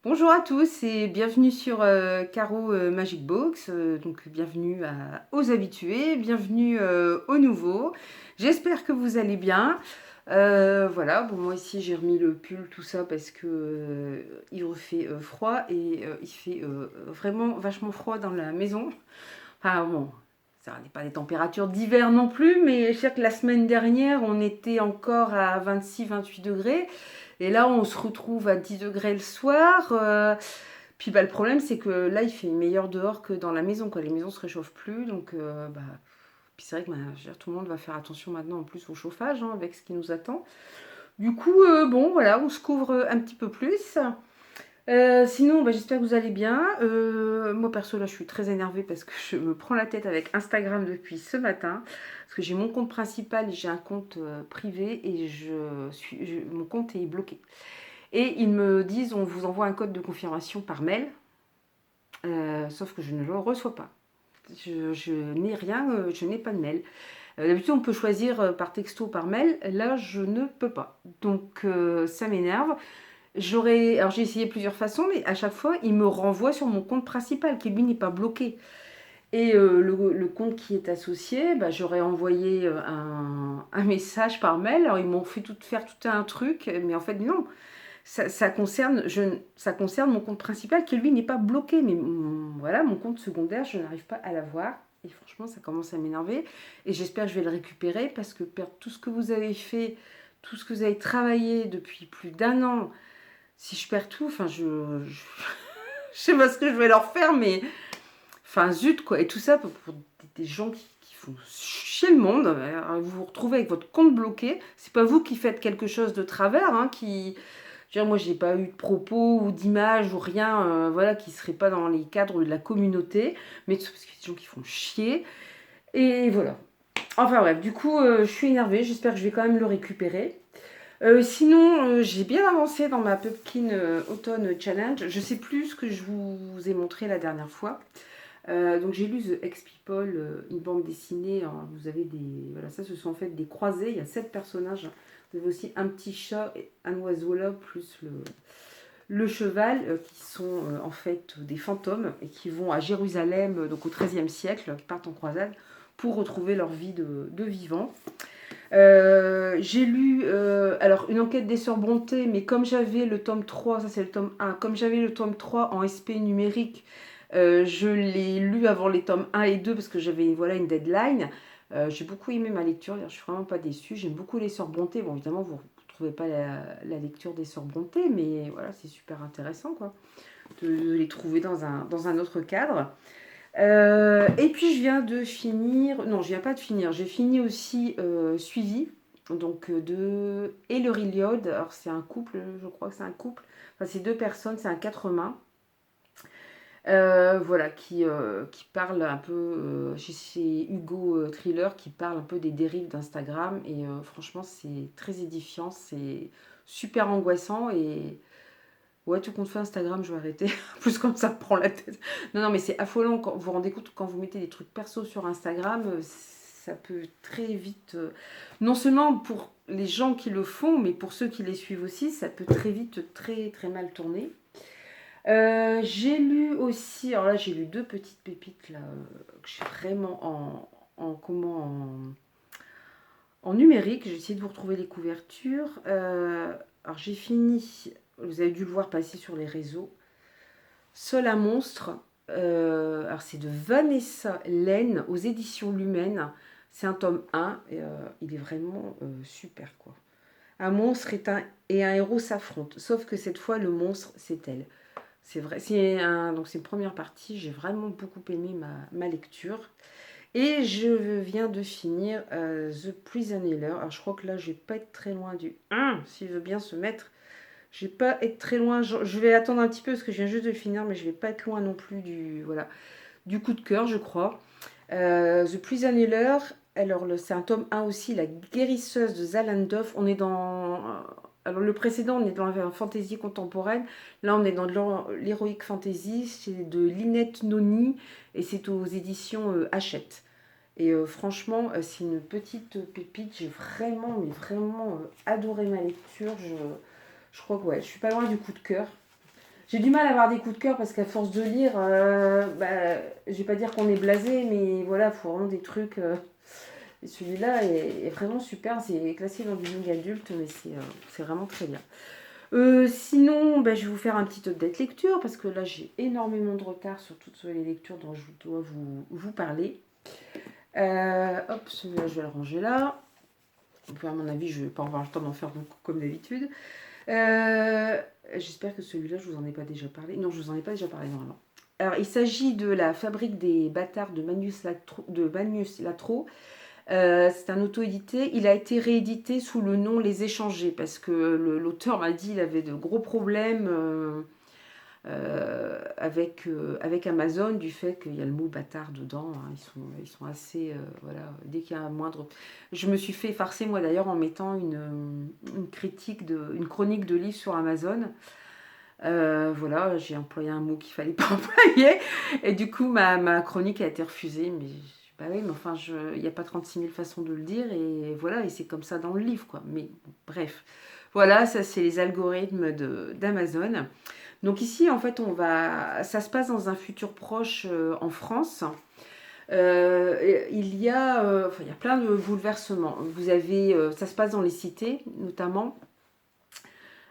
Bonjour à tous et bienvenue sur Caro Magic Box. Donc bienvenue aux habitués, bienvenue aux nouveaux. J'espère que vous allez bien. Voilà, bon moi ici j'ai remis le pull, tout ça parce que il refait froid et il fait vraiment vachement froid dans la maison. Enfin bon, ça n'est pas des températures d'hiver non plus, mais je sais que la semaine dernière on était encore à 26-28 degrés. Et là, on se retrouve à 10 degrés le soir. Puis bah, le problème, c'est que là, il fait meilleur dehors que dans la maison, quoi. Les maisons se réchauffent plus. Donc, puis c'est vrai que bah, je veux dire, tout le monde va faire attention maintenant en plus au chauffage, hein, avec ce qui nous attend. Du coup, bon, voilà, on se couvre un petit peu plus. Sinon, bah, j'espère que vous allez bien. Moi, perso, là, je suis très énervée parce que je me prends la tête avec Instagram depuis ce matin. Parce que j'ai mon compte principal et j'ai un compte privé et mon compte est bloqué. Et ils me disent, on vous envoie un code de confirmation par mail, sauf que je ne le reçois pas. Je n'ai rien, je n'ai pas de mail. D'habitude, on peut choisir par texto, par mail. Là, je ne peux pas. Donc, ça m'énerve. Alors, j'ai essayé plusieurs façons, mais à chaque fois, il me renvoie sur mon compte principal, qui lui n'est pas bloqué. Et le compte qui est associé, bah, j'aurais envoyé un message par mail. Alors, ils m'ont fait faire tout un truc, mais en fait, non. Ça concerne mon compte principal qui lui n'est pas bloqué. Mais voilà, mon compte secondaire, je n'arrive pas à l'avoir. Et franchement, ça commence à m'énerver. Et j'espère que je vais le récupérer parce que perdre tout ce que vous avez fait, tout ce que vous avez travaillé depuis plus d'un an, si je perds tout, enfin, je sais pas ce que je vais leur faire, mais enfin, zut, quoi. Et tout ça pour des gens qui font chier le monde. Alors, vous vous retrouvez avec votre compte bloqué. C'est pas vous qui faites quelque chose de travers, hein, je veux dire, moi, j'ai pas eu de propos ou d'images ou rien, voilà, qui serait pas dans les cadres de la communauté, mais tout ça parce qu'il y a des gens qui font chier. Et voilà. Enfin bref, du coup, je suis énervée. J'espère que je vais quand même le récupérer. Sinon, j'ai bien avancé dans ma Pumpkin Autumn Challenge. Je sais plus ce que je vous ai montré la dernière fois. Donc j'ai lu The Ex People, une bande dessinée. Alors, vous avez des, voilà, ça ce sont en fait des croisés. Il y a 7 personnages. Vous avez aussi un petit chat, et un oiseau là, plus le cheval, qui sont en fait des fantômes et qui vont à Jérusalem, donc au XIIIe siècle, qui partent en croisade pour retrouver leur vie de vivant. J'ai lu alors une enquête des sœurs Brontë, mais comme j'avais le tome 3, ça c'est le tome 1, comme j'avais le tome 3 en SP numérique, je l'ai lu avant les tomes 1 et 2 parce que j'avais voilà, une deadline. J'ai beaucoup aimé ma lecture, je suis vraiment pas déçue. J'aime beaucoup les sœurs Brontë. Bon, évidemment, vous ne trouvez pas la lecture des sœurs Brontë, mais voilà, c'est super intéressant quoi, de les trouver dans un autre cadre. Et puis je viens de finir, non je viens pas de finir, j'ai fini aussi Suivi, donc de Hilary Lyod. Alors c'est un couple, je crois que c'est un couple, enfin c'est deux personnes, c'est un quatre mains, voilà, qui parle un peu, c'est Hugo Thriller qui parle un peu des dérives d'Instagram et franchement c'est très édifiant, c'est super angoissant et ouais, tout compte fait, Instagram, je vais arrêter. Plus comme ça me prend la tête. Non, non, mais c'est affolant. Quand vous vous rendez compte, quand vous mettez des trucs perso sur Instagram, ça peut très vite. Non seulement pour les gens qui le font, mais pour ceux qui les suivent aussi, ça peut très vite, très, très mal tourner. J'ai lu aussi. Alors là, j'ai lu deux petites pépites là, que j'ai vraiment en numérique. J'ai essayé de vous retrouver les couvertures. Alors j'ai fini. Vous avez dû le voir passer sur les réseaux. Seul un monstre. Alors c'est de Vanessa Laine aux éditions Lumen. C'est un tome 1 et il est vraiment super quoi. Un monstre et un héros s'affrontent, sauf que cette fois le monstre c'est elle. C'est vrai, donc c'est une première partie, j'ai vraiment beaucoup aimé ma lecture. Et je viens de finir The Prisoner. Alors je crois que là je vais pas être très loin du 1, s'il veut bien se mettre. Je vais pas être très loin, je vais attendre un petit peu parce que je viens juste de finir, mais je vais pas être loin non plus voilà, du coup de cœur, je crois. The Prisoner, alors c'est un tome 1 aussi, La guérisseuse de Zalandoff. On est dans. Alors le précédent, on est dans la fantasy contemporaine. Là, on est dans de l'héroïque fantasy. C'est de Lynette Noni et c'est aux éditions Hachette. Et franchement, c'est une petite pépite. J'ai vraiment, mais vraiment adoré ma lecture. Je crois que ouais, je suis pas loin du coup de cœur. J'ai du mal à avoir des coups de cœur parce qu'à force de lire, je vais pas dire qu'on est blasé, mais voilà, il faut vraiment des trucs. Et celui-là est vraiment super. C'est classé dans du young adulte, mais c'est vraiment très bien. Sinon, je vais vous faire un petit update lecture parce que là, j'ai énormément de retard sur toutes les lectures dont je dois vous parler. Hop, celui-là, je vais le ranger là. Enfin, à mon avis, je ne vais pas avoir le temps d'en faire beaucoup comme d'habitude. J'espère que celui-là, je vous en ai pas déjà parlé. Non, je vous en ai pas déjà parlé normalement. Alors, il s'agit de la fabrique des bâtards de Magnus Latro. C'est un auto-édité. Il a été réédité sous le nom Les Échangés parce que l'auteur m'a dit qu'il avait de gros problèmes avec Amazon du fait qu'il y a le mot bâtard dedans. Hein. Ils sont assez... voilà, dès qu'il y a un moindre... Je me suis fait farcer moi d'ailleurs en mettant une chronique de livres sur Amazon. Voilà, j'ai employé un mot qu'il fallait pas employer et du coup ma chronique a été refusée, mais bah oui, mais enfin il n'y a pas 36 000 façons de le dire et voilà, et c'est comme ça dans le livre quoi. Mais bref, voilà, ça c'est les algorithmes d'Amazon. Donc ici en fait ça se passe dans un futur proche en France. Il y a plein de bouleversements. Vous avez, ça se passe dans les cités notamment.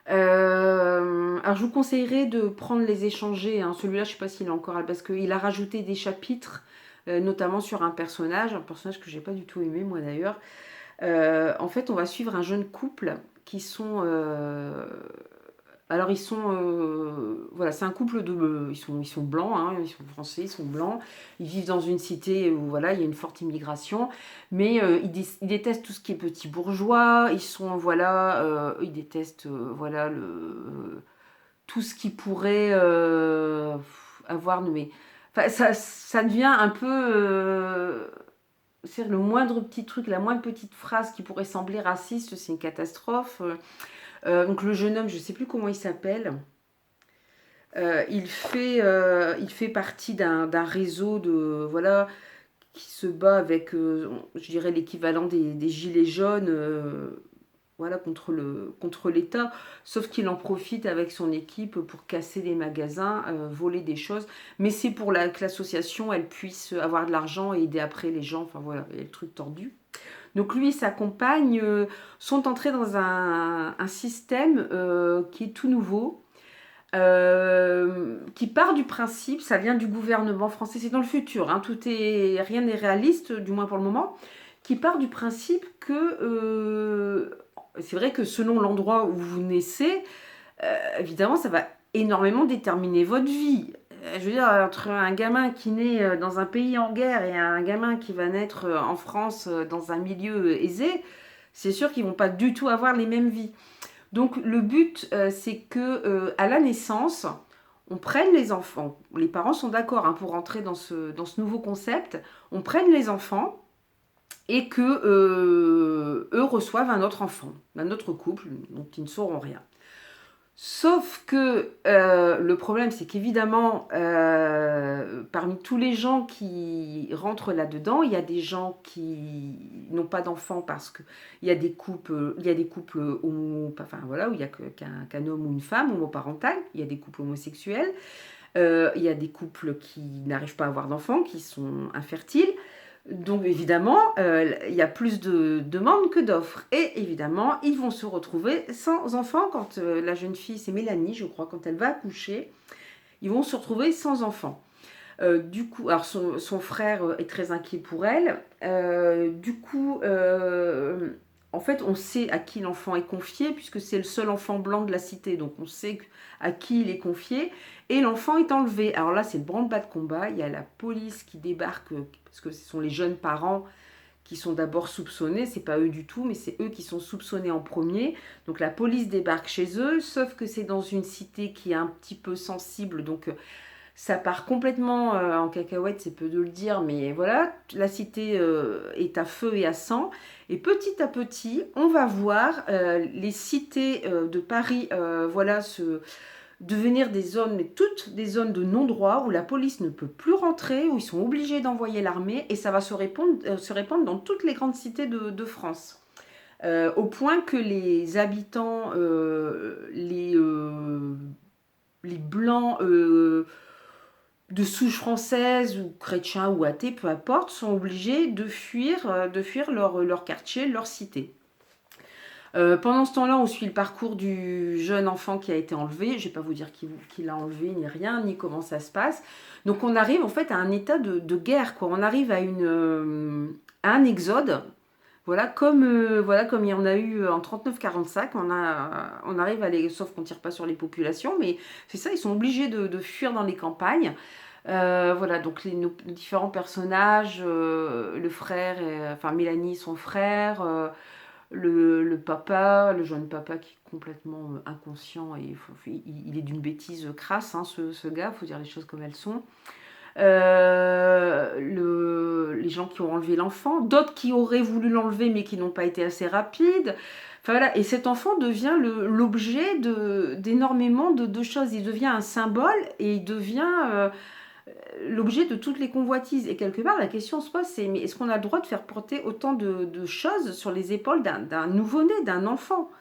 Alors je vous conseillerais de prendre les échangés. Hein. Celui-là, je ne sais pas s'il est encore parce qu'il a rajouté des chapitres, notamment sur un personnage que j'ai pas du tout aimé moi d'ailleurs. En fait, on va suivre un jeune couple qui sont alors ils sont voilà, c'est un couple de ils sont blancs, hein, ils sont français, ils sont blancs, ils vivent dans une cité où voilà, il y a une forte immigration, mais ils détestent tout ce qui est petit bourgeois, ils sont voilà, ils détestent voilà tout ce qui pourrait avoir mais enfin, ça devient un peu c'est le moindre petit truc, la moindre petite phrase qui pourrait sembler raciste, c'est une catastrophe. Donc le jeune homme, je ne sais plus comment il s'appelle, il fait partie d'un réseau de voilà qui se bat avec, je dirais l'équivalent des gilets jaunes, voilà contre l'État, sauf qu'il en profite avec son équipe pour casser des magasins, voler des choses, mais c'est pour que l'association elle puisse avoir de l'argent et aider après les gens. Enfin voilà, il y a le truc tordu. Donc lui et sa compagne sont entrés dans un système qui est tout nouveau, qui part du principe, ça vient du gouvernement français, c'est dans le futur, hein, rien n'est réaliste, du moins pour le moment, qui part du principe que, c'est vrai que selon l'endroit où vous naissez, évidemment ça va énormément déterminer votre vie. Je veux dire, entre un gamin qui naît dans un pays en guerre et un gamin qui va naître en France dans un milieu aisé, c'est sûr qu'ils vont pas du tout avoir les mêmes vies. Donc le but, c'est que à la naissance, on prenne les enfants. Les parents sont d'accord hein, pour rentrer dans ce nouveau concept. On prenne les enfants et que eux reçoivent un autre enfant, un autre couple, dont ils ne sauront rien. Sauf que le problème, c'est qu'évidemment, parmi tous les gens qui rentrent là-dedans, il y a des gens qui n'ont pas d'enfants parce qu'il y a des couples, enfin voilà, où il n'y a qu'un homme ou une femme homoparental. Il y a des couples homosexuels. Il y a des couples qui n'arrivent pas à avoir d'enfants, qui sont infertiles. Donc évidemment, il y a plus de demandes que d'offres. Et évidemment, ils vont se retrouver sans enfants quand la jeune fille, c'est Mélanie, je crois, quand elle va accoucher, ils vont se retrouver sans enfants. Du coup, alors son frère est très inquiet pour elle. Du coup, en fait, on sait à qui l'enfant est confié, puisque c'est le seul enfant blanc de la cité, donc on sait à qui il est confié, et l'enfant est enlevé. Alors là, c'est le branle-bas de combat, il y a la police qui débarque, parce que ce sont les jeunes parents qui sont d'abord soupçonnés, c'est pas eux du tout, mais c'est eux qui sont soupçonnés en premier. Donc la police débarque chez eux, sauf que c'est dans une cité qui est un petit peu sensible, donc ça part complètement en cacahuète, c'est peu de le dire, mais voilà, la cité est à feu et à sang. Et petit à petit, on va voir les cités de Paris voilà, devenir des zones, mais toutes des zones de non-droit, où la police ne peut plus rentrer, où ils sont obligés d'envoyer l'armée, et ça va se répandre dans toutes les grandes cités de France. Au point que les habitants, les blancs de souche française ou chrétiens ou athées, peu importe, sont obligés de fuir leur quartier, leur cité. Pendant ce temps-là, on suit le parcours du jeune enfant qui a été enlevé. Je ne vais pas vous dire qui l'a enlevé, ni rien, ni comment ça se passe. Donc on arrive en fait à un état de guerre, quoi. On arrive à un exode. Voilà, comme il y en a eu en 39-45, on arrive à les... Sauf qu'on ne tire pas sur les populations, mais c'est ça, ils sont obligés de fuir dans les campagnes. Voilà, donc nos différents personnages, le frère, enfin Mélanie, son frère, le papa, le jeune papa qui est complètement inconscient et il est d'une bêtise crasse, hein, ce gars, faut dire les choses comme elles sont. Les gens qui ont enlevé l'enfant, d'autres qui auraient voulu l'enlever mais qui n'ont pas été assez rapides. Enfin, voilà. Et cet enfant devient l'objet d'énormément de choses. Il devient un symbole et il devient l'objet de toutes les convoitises. Et quelque part, la question se pose, c'est mais est-ce qu'on a le droit de faire porter autant de choses sur les épaules d'un nouveau-né, d'un enfant?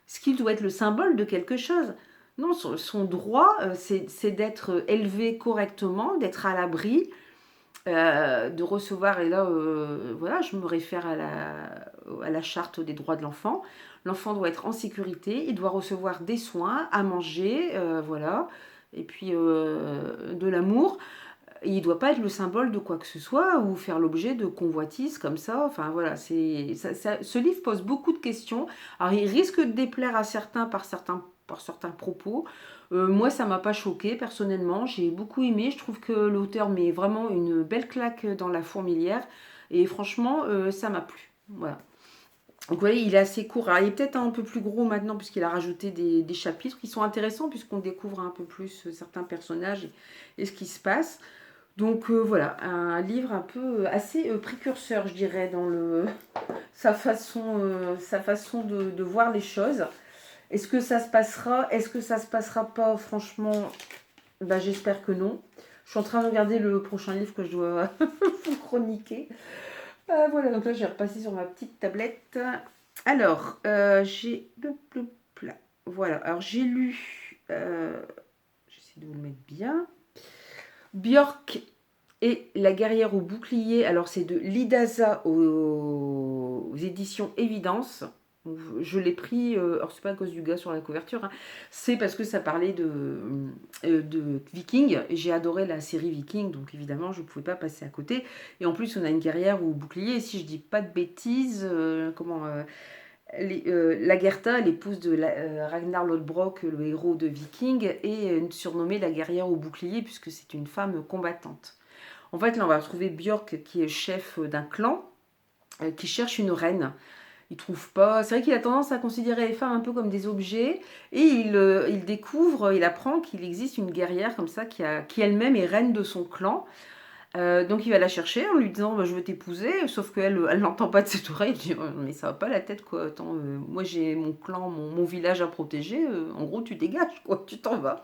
Est-ce qu'il doit être le symbole de quelque chose? Non, son droit, c'est d'être élevé correctement, d'être à l'abri, de recevoir, et là, voilà, je me réfère à la charte des droits de l'enfant. L'enfant doit être en sécurité, il doit recevoir des soins, à manger, voilà, et puis de l'amour. Il ne doit pas être le symbole de quoi que ce soit ou faire l'objet de convoitises comme ça. Enfin voilà, ce livre pose beaucoup de questions. Alors il risque de déplaire à certains par certains propos. Moi, ça m'a pas choqué personnellement. J'ai beaucoup aimé. Je trouve que l'auteur met vraiment une belle claque dans la fourmilière. Et franchement, ça m'a plu. Voilà. Donc vous voyez, il est assez court. Alors, il est peut-être un peu plus gros maintenant puisqu'il a rajouté des chapitres qui sont intéressants puisqu'on découvre un peu plus certains personnages et ce qui se passe. Donc voilà, un livre un peu assez précurseur, je dirais, dans sa façon de voir les choses. Est-ce que ça se passera? Est-ce que ça se passera pas? Franchement, bah, j'espère que non. Je suis en train de regarder le prochain livre que je dois vous chroniquer. Voilà, donc là, j'ai repassé sur ma petite tablette. Alors, j'ai le plat. Voilà, alors j'ai lu... j'essaie de vous le mettre bien. Björk et La guerrière au bouclier. Alors, c'est de Lidaza aux éditions Évidence. Je l'ai pris, alors c'est pas à cause du gars sur la couverture, hein, c'est parce que ça parlait de Viking. J'ai adoré la série Viking, donc évidemment je ne pouvais pas passer à côté. Et en plus, on a une guerrière au bouclier. Et si je dis pas de bêtises, Lagertha, l'épouse de Ragnar Lodbrok, le héros de Viking, est surnommée la guerrière au bouclier puisque c'est une femme combattante. En fait, là, on va retrouver Björk qui est chef d'un clan qui cherche une reine. Il trouve pas. C'est vrai qu'il a tendance à considérer les femmes un peu comme des objets et il découvre, il apprend qu'il existe une guerrière comme ça qui elle-même est reine de son clan. Donc il va la chercher en lui disant bah, je veux t'épouser, sauf qu'elle n'entend pas de cette oreille, elle dit mais ça va pas la tête quoi, attends, moi j'ai mon clan, mon village à protéger, en gros tu dégages quoi, tu t'en vas.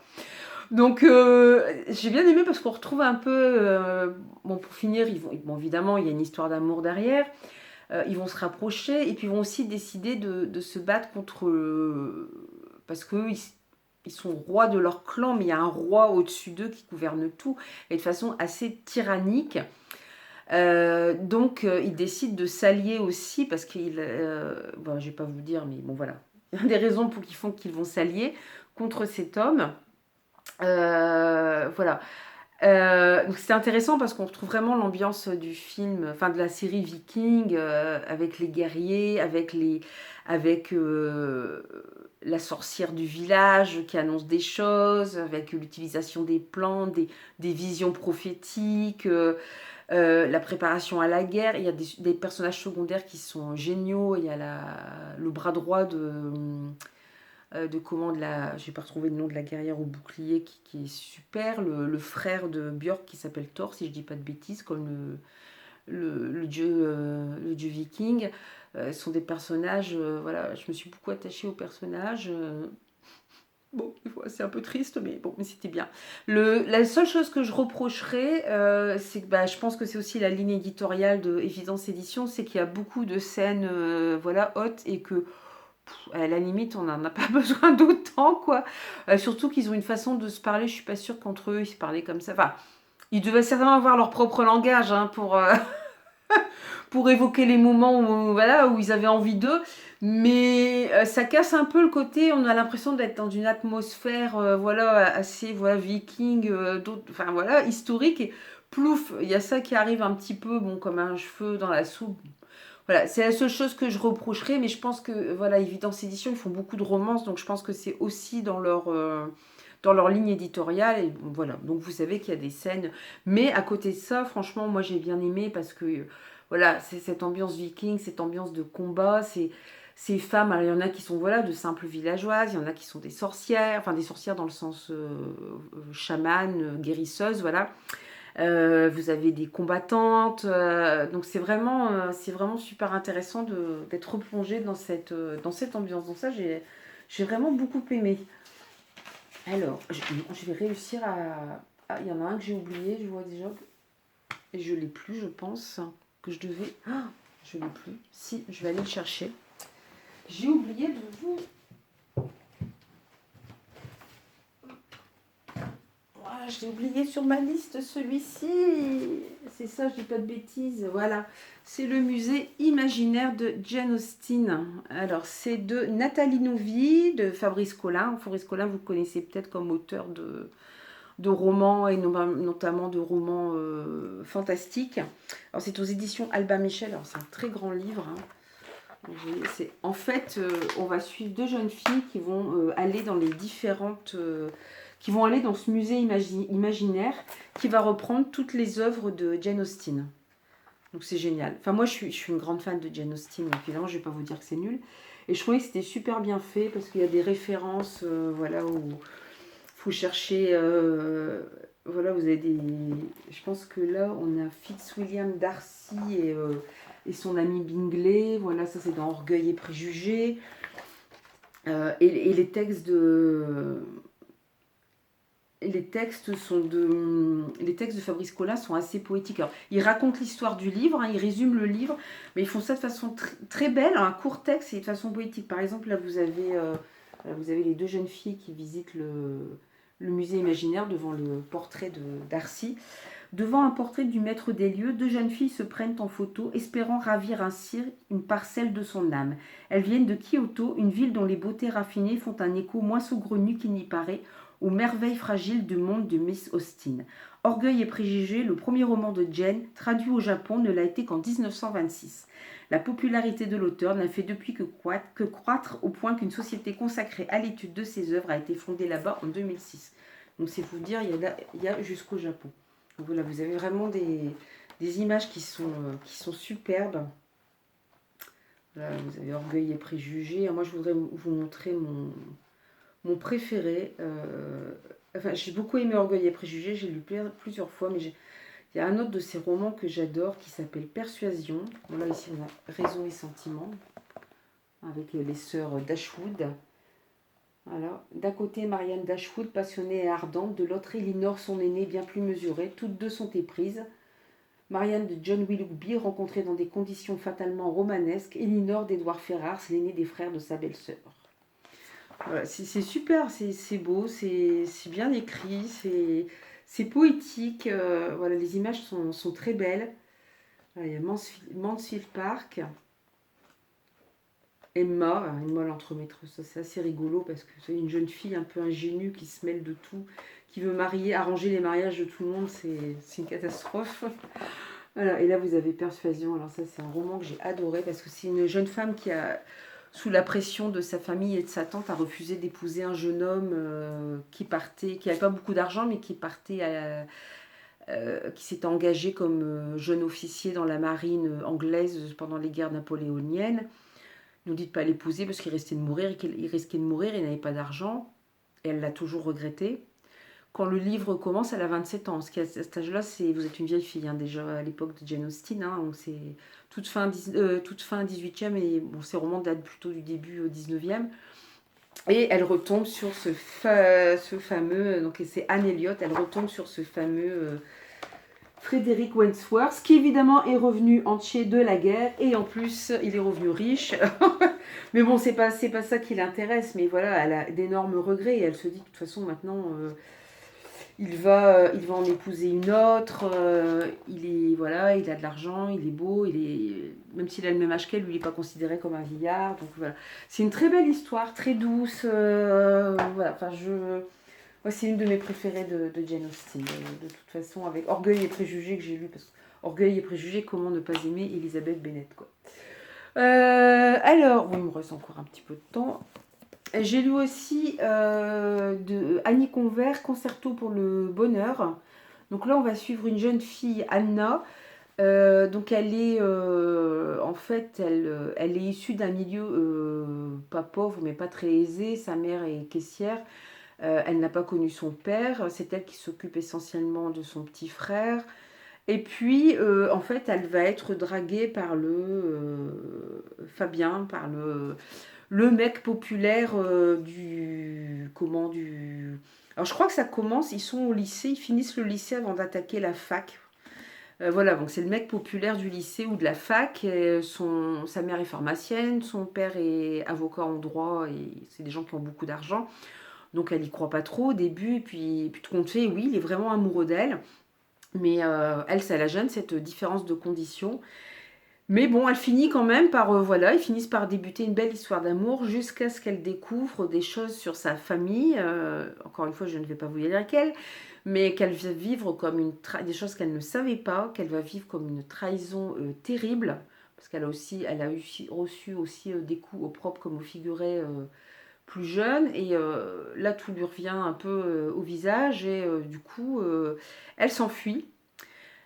Donc j'ai bien aimé parce qu'on retrouve un peu, bon pour finir, bon, évidemment il y a une histoire d'amour derrière, ils vont se rapprocher et puis ils vont aussi décider de se battre contre, parce que ils sont rois de leur clan, mais il y a un roi au-dessus d'eux qui gouverne tout, et de façon assez tyrannique. Donc, ils décident de s'allier aussi, parce qu'ils... bon, je ne vais pas vous dire, mais bon, voilà. Il y a des raisons qui font qu'ils vont s'allier contre cet homme. Voilà. Donc c'est intéressant parce qu'on retrouve vraiment l'ambiance du film, enfin de la série Viking, avec les guerriers, avec la sorcière du village qui annonce des choses, avec l'utilisation des plantes, des visions prophétiques, la préparation à la guerre. Il y a des personnages secondaires qui sont géniaux. Il y a le bras droit de comment j'ai pas retrouvé le nom de la guerrière au bouclier qui est super, le frère de Björk qui s'appelle Thor si je dis pas de bêtises, comme le dieu viking. Sont des personnages, voilà, je me suis beaucoup attachée aux personnages. Bon, c'est un peu triste, mais bon, mais c'était bien. La seule chose que je reprocherais, c'est que bah, je pense que c'est aussi la ligne éditoriale de Évidence Édition, c'est qu'il y a beaucoup de scènes voilà, hautes et que à la limite, on n'en a pas besoin d'autant, quoi. Surtout qu'ils ont une façon de se parler, je suis pas sûre qu'entre eux, ils se parlaient comme ça. Enfin, ils devaient certainement avoir leur propre langage hein, pour évoquer les moments où, voilà, où ils avaient envie d'eux. Mais ça casse un peu le côté, on a l'impression d'être dans une atmosphère voilà, assez voilà, viking, enfin voilà, historique. Et plouf, il y a ça qui arrive un petit peu bon, comme un cheveu dans la soupe. Voilà, c'est la seule chose que je reprocherais, mais je pense que, voilà, Évidence Édition, ils font beaucoup de romances, donc je pense que c'est aussi dans leur ligne éditoriale, et bon, voilà, donc vous savez qu'il y a des scènes, mais à côté de ça, franchement, moi j'ai bien aimé, parce que, voilà, c'est cette ambiance viking, cette ambiance de combat, ces femmes, alors il y en a qui sont, voilà, de simples villageoises, il y en a qui sont des sorcières, enfin des sorcières dans le sens chamane, guérisseuse, voilà, vous avez des combattantes, donc c'est vraiment super intéressant d'être replongé dans cette ambiance. Donc ça, j'ai vraiment beaucoup aimé. Alors, je vais réussir à... Ah, il y en a un que j'ai oublié, je vois déjà, et je l'ai plus, je pense, que je devais... Ah, je l'ai plus. Si, je vais aller le chercher. J'ai oublié de vous... Ah, je l'ai oublié sur ma liste, celui-ci. C'est ça, je dis pas de bêtises. Voilà. C'est le musée imaginaire de Jane Austen. Alors, c'est de Nathalie Nouvy, de Fabrice Collin. Fabrice Collin, vous connaissez peut-être comme auteur de romans et notamment de romans fantastiques. Alors, c'est aux éditions Albin Michel. Alors, c'est un très grand livre. Hein. En fait, on va suivre deux jeunes filles qui vont aller dans les différentes... qui vont aller dans ce musée imaginaire qui va reprendre toutes les œuvres de Jane Austen. Donc c'est génial. Enfin moi je suis une grande fan de Jane Austen, donc évidemment je ne vais pas vous dire que c'est nul. Et je trouvais que c'était super bien fait parce qu'il y a des références, voilà, où il faut chercher, voilà, vous avez des... Je pense que là on a Fitzwilliam Darcy et son ami Bingley, voilà, ça c'est dans Orgueil et Préjugés. Et les textes de... Les textes de Fabrice Collin sont assez poétiques. Alors, ils racontent l'histoire du livre, hein, ils résument le livre, mais ils font ça de façon très belle, un court texte et de façon poétique. Par exemple, là, vous avez les deux jeunes filles qui visitent le musée imaginaire devant le portrait de Darcy. Devant un portrait du maître des lieux, deux jeunes filles se prennent en photo, espérant ravir ainsi une parcelle de son âme. Elles viennent de Kyoto, une ville dont les beautés raffinées font un écho moins saugrenu qu'il n'y paraît, aux merveilles fragiles du monde de Miss Austen. Orgueil et préjugés, le premier roman de Jane, traduit au Japon, ne l'a été qu'en 1926. La popularité de l'auteur n'a fait depuis que croître au point qu'une société consacrée à l'étude de ses œuvres a été fondée là-bas en 2006. Donc c'est pour vous dire, il y a jusqu'au Japon. Donc voilà, vous avez vraiment des images qui sont superbes. Là, vous avez Orgueil et préjugés. Moi, je voudrais vous montrer mon préféré. Enfin, j'ai beaucoup aimé Orgueil et préjugés, j'ai lu plusieurs fois, mais il y a un autre de ces romans que j'adore qui s'appelle Persuasion. Voilà, ici on a Raison et Sentiment, avec les sœurs Dashwood. Voilà. D'un côté, Marianne Dashwood, passionnée et ardente, de l'autre, Elinor, son aînée, bien plus mesurée. Toutes deux sont éprises. Marianne de John Willoughby, rencontrée dans des conditions fatalement romanesques. Elinor d'Edward Ferrars, l'aîné des frères de sa belle-sœur. Voilà, c'est super, c'est beau, c'est bien écrit, c'est poétique. Voilà, les images sont très belles. Voilà, il y a Mansfield Park. Emma l'entremettre, ça c'est assez rigolo parce que c'est une jeune fille un peu ingénue qui se mêle de tout, qui veut arranger les mariages de tout le monde, c'est une catastrophe. Voilà, et là vous avez Persuasion, alors ça c'est un roman que j'ai adoré parce que c'est une jeune femme qui a, sous la pression de sa famille et de sa tante, a refusé d'épouser un jeune homme qui n'avait pas beaucoup d'argent mais qui qui s'était engagé comme jeune officier dans la marine anglaise pendant les guerres napoléoniennes. Nous dites pas l'épouser parce qu'il risquait de mourir, il n'avait pas d'argent. Et elle l'a toujours regretté. Quand le livre commence, elle a 27 ans. Ce qui, à cet âge-là, vous êtes une vieille fille, hein, déjà à l'époque de Jane Austen. Hein, donc c'est toute fin 18e et bon, ces romans datent plutôt du début 19e. Et elle retombe sur ce fameux, donc c'est Anne Elliot, elle retombe sur ce fameux Frédéric Wentworth, qui évidemment est revenu entier de la guerre et en plus il est revenu riche. Mais bon, c'est pas ça qui l'intéresse. Mais voilà, elle a d'énormes regrets et elle se dit de toute façon maintenant il va en épouser une autre. Il est voilà, il a de l'argent, il est beau, même s'il a le même âge qu'elle, lui il n'est pas considéré comme un vieillard. Donc voilà, c'est une très belle histoire, très douce. Voilà, enfin moi, c'est une de mes préférées de Jane Austen. De toute façon, avec Orgueil et Préjugés que j'ai lu, parce que Orgueil et Préjugés, comment ne pas aimer Elisabeth Bennet, quoi. Alors, bon, il me reste encore un petit peu de temps. J'ai lu aussi de Annie Convert, Concerto pour le bonheur. Donc là, on va suivre une jeune fille, Anna. Donc elle est en fait elle est issue d'un milieu pas pauvre mais pas très aisé. Sa mère est caissière. Elle n'a pas connu son père, c'est elle qui s'occupe essentiellement de son petit frère. Et puis, en fait, elle va être draguée par Fabien, par le mec populaire du... Alors, je crois que ça commence, ils sont au lycée, ils finissent le lycée avant d'attaquer la fac. Voilà, donc c'est le mec populaire du lycée ou de la fac. Sa mère est pharmacienne, son père est avocat en droit, et c'est des gens qui ont beaucoup d'argent. Donc elle y croit pas trop au début, et puis tout compte fait, oui, il est vraiment amoureux d'elle. Mais elle, ça la gêne, cette différence de conditions. Mais bon, elle finit quand même par, voilà, ils finissent par débuter une belle histoire d'amour jusqu'à ce qu'elle découvre des choses sur sa famille. Encore une fois, je ne vais pas vous dire laquelle, mais qu'elle va vivre comme des choses qu'elle ne savait pas, qu'elle va vivre comme une trahison terrible, parce elle a reçu aussi des coups au propre comme au figuré plus jeune, et là tout lui revient un peu au visage, et du coup elle s'enfuit.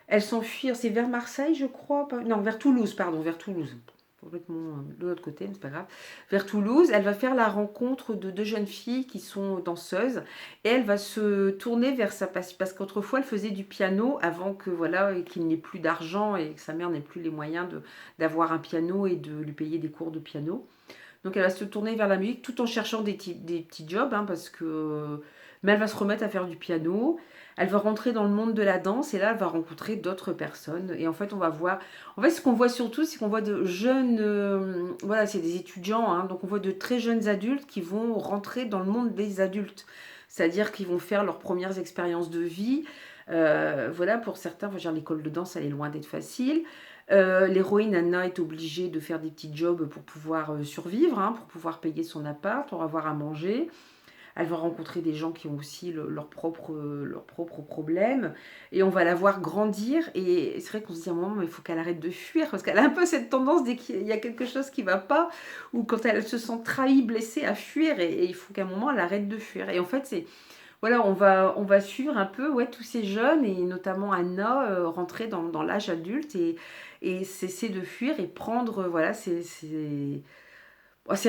Elle s'enfuit, c'est vers Marseille je crois, non vers Toulouse, pardon, vers Toulouse. Complètement de l'autre côté, mais c'est pas grave. Vers Toulouse, elle va faire la rencontre de deux jeunes filles qui sont danseuses et elle va se tourner vers sa passion parce qu'autrefois elle faisait du piano avant que voilà qu'il n'ait plus d'argent et que sa mère n'ait plus les moyens d'avoir un piano et de lui payer des cours de piano. Donc elle va se tourner vers la musique tout en cherchant des petits jobs, hein, mais elle va se remettre à faire du piano. Elle va rentrer dans le monde de la danse et là elle va rencontrer d'autres personnes. Et en fait on va voir, en fait ce qu'on voit surtout c'est qu'on voit de jeunes, voilà c'est des étudiants, hein, donc on voit de très jeunes adultes qui vont rentrer dans le monde des adultes. C'est-à-dire qu'ils vont faire leurs premières expériences de vie. Voilà, pour certains, enfin, l'école de danse, elle est loin d'être facile. L'héroïne Anna est obligée de faire des petits jobs pour pouvoir survivre, hein, pour pouvoir payer son appart, pour avoir à manger. Elle va rencontrer des gens qui ont aussi leurs propres problèmes. Et on va la voir grandir. Et c'est vrai qu'on se dit à un moment, mais il faut qu'elle arrête de fuir. Parce qu'elle a un peu cette tendance, dès qu'il y a quelque chose qui ne va pas, ou quand elle se sent trahie, blessée, à fuir. Et il faut qu'à un moment, elle arrête de fuir. Et en fait, voilà, on va suivre un peu tous ces jeunes, et notamment Anna, rentrer dans l'âge adulte et cesser de fuir et prendre voilà, ses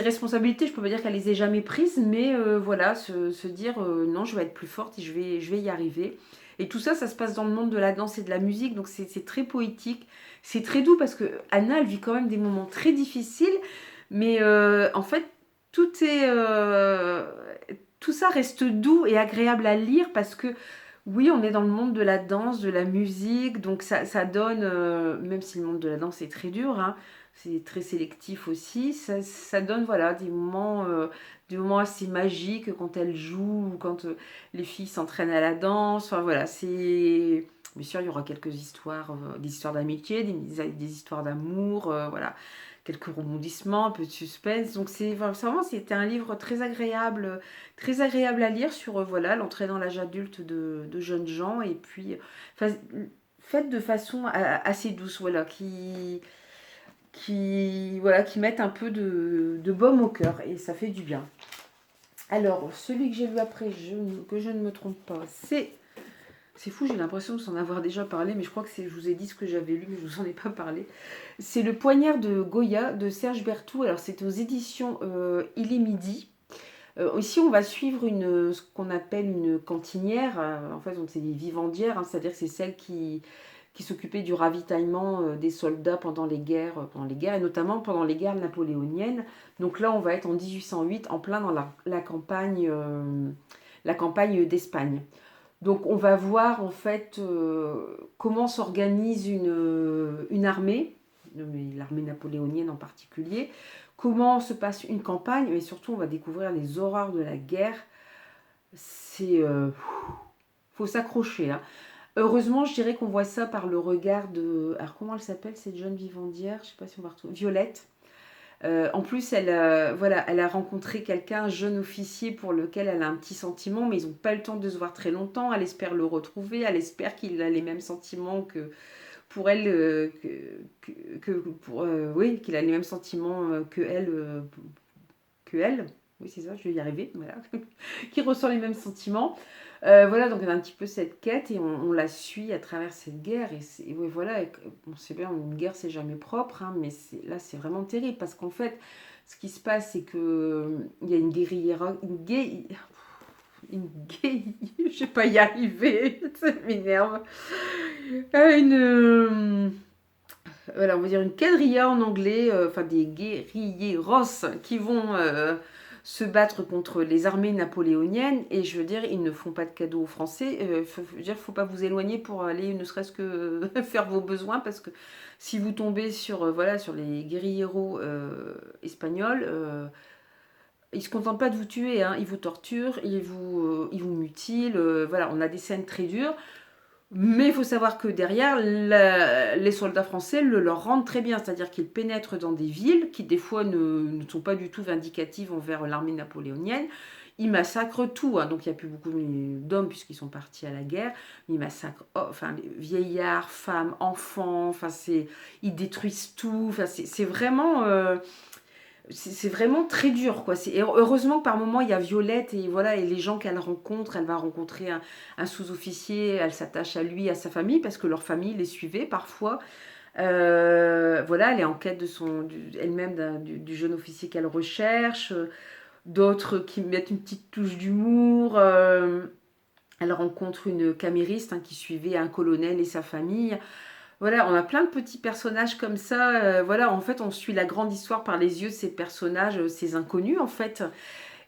responsabilités. Je peux pas dire qu'elle les ait jamais prises, mais voilà, se dire non, je vais être plus forte et je vais y arriver. Et tout ça, ça se passe dans le monde de la danse et de la musique, donc c'est très poétique, c'est très doux parce que Anna, elle vit quand même des moments très difficiles, mais en fait, tout est, tout ça reste doux et agréable à lire parce que oui, on est dans le monde de la danse, de la musique, donc ça donne, même si le monde de la danse est très dur, hein, c'est très sélectif aussi, ça donne voilà, des moments assez magiques quand elles jouent, ou quand les filles s'entraînent à la danse, enfin voilà, c'est... Bien sûr, il y aura quelques histoires, des histoires d'amitié, des histoires d'amour, voilà, quelques rebondissements, un peu de suspense. Donc vraiment, c'était un livre très agréable à lire sur voilà l'entrée dans l'âge adulte de jeunes gens et puis faite de façon assez douce, voilà, voilà, qui mettent un peu de baume au cœur et ça fait du bien. Alors, celui que j'ai lu après, que je ne me trompe pas, c'est fou, j'ai l'impression de s'en avoir déjà parlé, mais je crois que je vous ai dit ce que j'avais lu, mais je ne vous en ai pas parlé. C'est Le Poignard de Goya de Serge Berthoud. Alors, c'est aux éditions Il est midi. Ici, on va suivre ce qu'on appelle une cantinière. En fait, c'est des vivandières, hein, c'est-à-dire que c'est celles qui s'occupaient du ravitaillement des soldats pendant les guerres, et notamment pendant les guerres napoléoniennes. Donc là, on va être en 1808, en plein dans la campagne d'Espagne. Donc on va voir en fait comment s'organise une armée, l'armée napoléonienne en particulier, comment se passe une campagne, mais surtout on va découvrir les horreurs de la guerre. C'est... faut s'accrocher. Hein. Heureusement, je dirais qu'on voit ça par le regard de... Alors comment elle s'appelle cette jeune vivandière? Je sais pas si on va retrouver. Violette. En plus, voilà, elle a rencontré quelqu'un, un jeune officier pour lequel elle a un petit sentiment, mais ils n'ont pas eu le temps de se voir très longtemps. Elle espère le retrouver, elle espère qu'il a les mêmes sentiments que pour elle, oui, qu'il a les mêmes sentiments que elle. Oui, c'est ça, je vais y arriver, voilà, qui ressent les mêmes sentiments. Voilà, donc on a un petit peu cette quête et on la suit à travers cette guerre. Et ouais, voilà, on sait bien, une guerre, c'est jamais propre, hein, mais là, c'est vraiment terrible parce qu'en fait, ce qui se passe, c'est que il y a une guérilla, je vais pas y arriver, ça m'énerve. Voilà, on va dire une quadrilla en anglais, enfin des guerrilleros qui vont se battre contre les armées napoléoniennes. Et je veux dire, ils ne font pas de cadeaux aux Français. Faut pas vous éloigner pour aller ne serait-ce que faire vos besoins parce que si vous tombez sur, voilà, sur les guérilleros espagnols, ils se contentent pas de vous tuer, hein, ils vous torturent, ils vous mutilent. Voilà, on a des scènes très dures. Mais il faut savoir que derrière, les soldats français le leur rendent très bien, c'est-à-dire qu'ils pénètrent dans des villes qui des fois ne sont pas du tout vindicatives envers l'armée napoléonienne. Ils massacrent tout, hein. Donc il n'y a plus beaucoup d'hommes puisqu'ils sont partis à la guerre. Ils massacrent enfin, les vieillards, femmes, enfants, enfin, ils détruisent tout. Enfin, c'est vraiment... c'est vraiment très dur, quoi. Et heureusement que par moment il y a Violette et voilà, et les gens qu'elle rencontre, elle va rencontrer un sous-officier, elle s'attache à lui, à sa famille, parce que leur famille les suivait parfois. Voilà, elle est en quête de elle-même du jeune officier qu'elle recherche. D'autres qui mettent une petite touche d'humour. Elle rencontre une camériste, hein, qui suivait un colonel et sa famille. Voilà, on a plein de petits personnages comme ça. Voilà, en fait, on suit la grande histoire par les yeux de ces personnages, ces inconnus, en fait.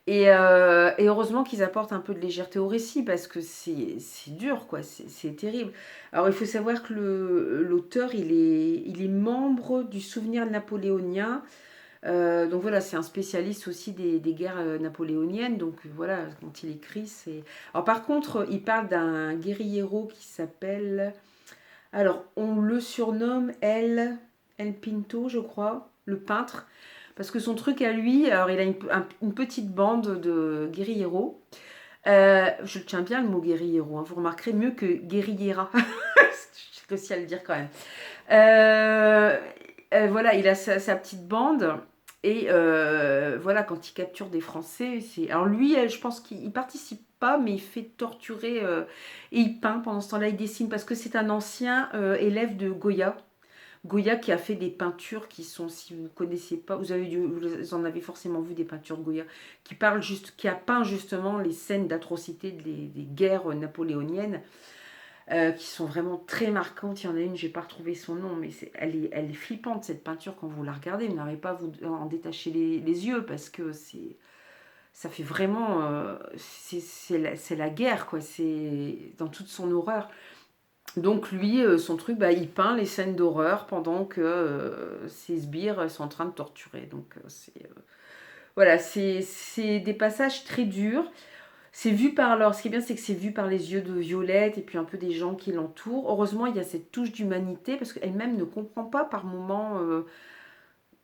Et heureusement qu'ils apportent un peu de légèreté au récit, parce que c'est dur, quoi. C'est terrible. Alors, il faut savoir que l'auteur, il est membre du Souvenir napoléonien. Donc voilà, c'est un spécialiste aussi des guerres napoléoniennes. Donc voilà, quand il écrit, c'est... Alors par contre, il parle d'un guérillero qui s'appelle... Alors, on le surnomme El Pinto, je crois, le peintre, parce que son truc à lui, alors il a une petite bande de guérilleros. Je tiens bien le mot guérillero, hein, vous remarquerez mieux que guerriera. Je réussi à le dire quand même. Voilà, il a sa petite bande. Et voilà, quand il capture des Français, c'est... Alors lui, je pense qu'il participe pas, mais il fait torturer et il peint pendant ce temps-là, il dessine parce que c'est un ancien élève de Goya. Goya qui a fait des peintures qui sont, si vous ne connaissez pas, vous en avez forcément vu des peintures de Goya, qui a peint justement les scènes d'atrocité des guerres napoléoniennes. Qui sont vraiment très marquantes. Il y en a une, je n'ai pas retrouvé son nom, mais elle est flippante cette peinture quand vous la regardez. Vous n'arrivez pas à vous en détacher les yeux parce que ça fait vraiment... c'est la guerre, quoi. C'est dans toute son horreur. Donc lui, son truc, bah, il peint les scènes d'horreur pendant que ses sbires sont en train de torturer. Donc voilà, c'est des passages très durs. C'est vu par leur... Ce qui est bien, c'est que c'est vu par les yeux de Violette et puis un peu des gens qui l'entourent. Heureusement, il y a cette touche d'humanité parce qu'elle-même ne comprend pas par moments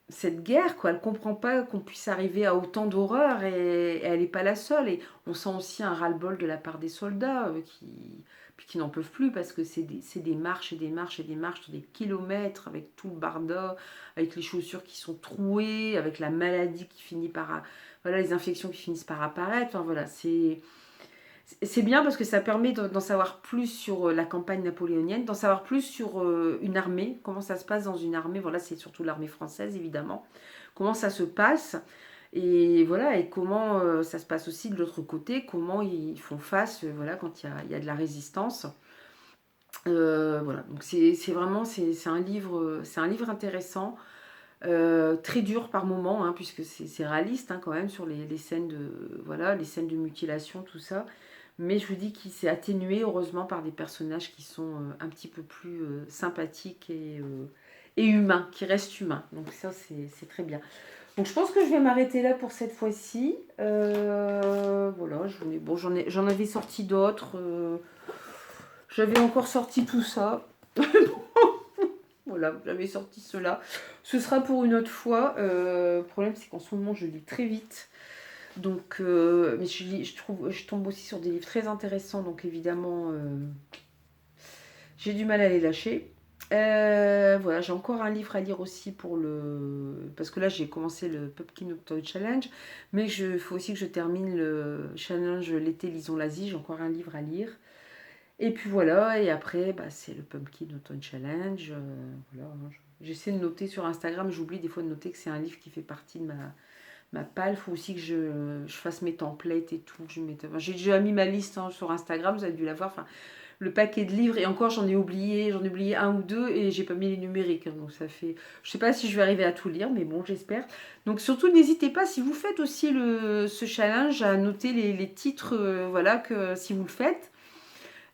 cette guerre, quoi. Elle comprend pas qu'on puisse arriver à autant d'horreur et elle n'est pas la seule. Et on sent aussi un ras-le-bol de la part des soldats qui n'en peuvent plus parce que c'est des marches et des marches et des marches sur des kilomètres avec tout le barda, avec les chaussures qui sont trouées, avec la maladie qui finit par... Voilà, les infections qui finissent par apparaître. Enfin voilà, c'est bien parce que ça permet d'en savoir plus sur la campagne napoléonienne, d'en savoir plus sur une armée, comment ça se passe dans une armée. Voilà, c'est surtout l'armée française, évidemment. Comment ça se passe et voilà, et comment ça se passe aussi de l'autre côté, comment ils font face, voilà, quand il y a de la résistance. Voilà, donc c'est un livre intéressant, très dur par moment, hein, puisque c'est réaliste, hein, quand même sur les scènes de voilà, les scènes de mutilation, tout ça. Mais je vous dis qu'il s'est atténué, heureusement, par des personnages qui sont un petit peu plus sympathiques et humains, qui restent humains. Donc ça, c'est très bien. Donc je pense que je vais m'arrêter là pour cette fois-ci. Voilà, bon, j'en avais sorti d'autres. J'avais encore sorti tout ça. Voilà, j'avais sorti cela. Ce sera pour une autre fois. Le problème, c'est qu'en ce moment, je lis très vite. Donc, mais je tombe aussi sur des livres très intéressants. Donc évidemment, j'ai du mal à les lâcher. Voilà, j'ai encore un livre à lire aussi parce que là j'ai commencé le Pumpkin Toy Challenge, mais il faut aussi que je termine le challenge l'été lisons l'Asie. J'ai encore un livre à lire. Et puis voilà, et après bah, c'est le Pumpkin Autumn Challenge. Voilà, j'essaie de noter sur Instagram, j'oublie des fois de noter que c'est un livre qui fait partie de ma palle. Il faut aussi que je fasse mes templates et tout. J'ai déjà mis ma liste sur Instagram, vous avez dû la voir. Enfin, le paquet de livres, et encore j'en ai oublié un ou deux et j'ai pas mis les numériques. Donc ça fait. Je sais pas si je vais arriver à tout lire, mais bon, j'espère. Donc surtout, n'hésitez pas, si vous faites aussi ce challenge, à noter les titres, voilà, que si vous le faites.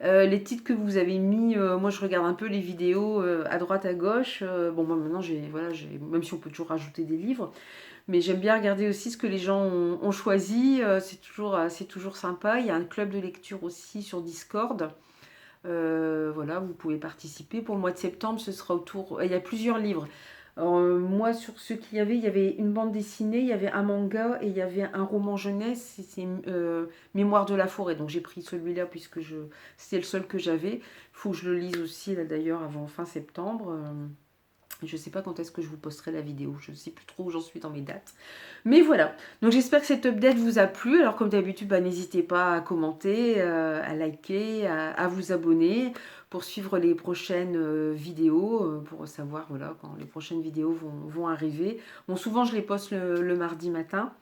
Les titres que vous avez mis, moi je regarde un peu les vidéos à droite à gauche. Bon, moi maintenant, même si on peut toujours rajouter des livres, mais j'aime bien regarder aussi ce que les gens ont choisi. C'est toujours sympa. Il y a un club de lecture aussi sur Discord. Voilà, vous pouvez participer. Pour le mois de septembre, ce sera autour. Il y a plusieurs livres. Moi, sur ce qu'il y avait une bande dessinée, il y avait un manga et il y avait un roman jeunesse, c'est Mémoire de la forêt. Donc j'ai pris celui-là puisque c'était le seul que j'avais. Il faut que je le lise aussi, là d'ailleurs, avant fin septembre. Je ne sais pas quand est-ce que je vous posterai la vidéo. Je ne sais plus trop où j'en suis dans mes dates. Mais voilà. Donc j'espère que cette update vous a plu. Alors comme d'habitude, bah, n'hésitez pas à commenter, à liker, à vous abonner pour suivre les prochaines vidéos, pour savoir voilà, quand les prochaines vidéos vont arriver. Bon, souvent je les poste le mardi matin.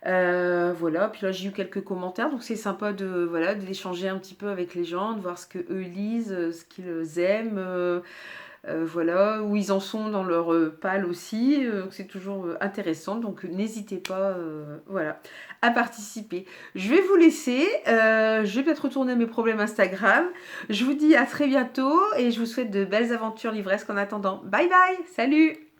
Voilà, puis là j'ai eu quelques commentaires, donc c'est sympa d'échanger un petit peu avec les gens, de voir ce que eux lisent, ce qu'ils aiment. Voilà, où ils en sont dans leur palle aussi. C'est toujours intéressant, donc n'hésitez pas voilà, à participer. Je vais vous laisser, je vais peut-être retourner à mes problèmes Instagram. Je vous dis à très bientôt et je vous souhaite de belles aventures livresques en attendant. Bye bye, salut!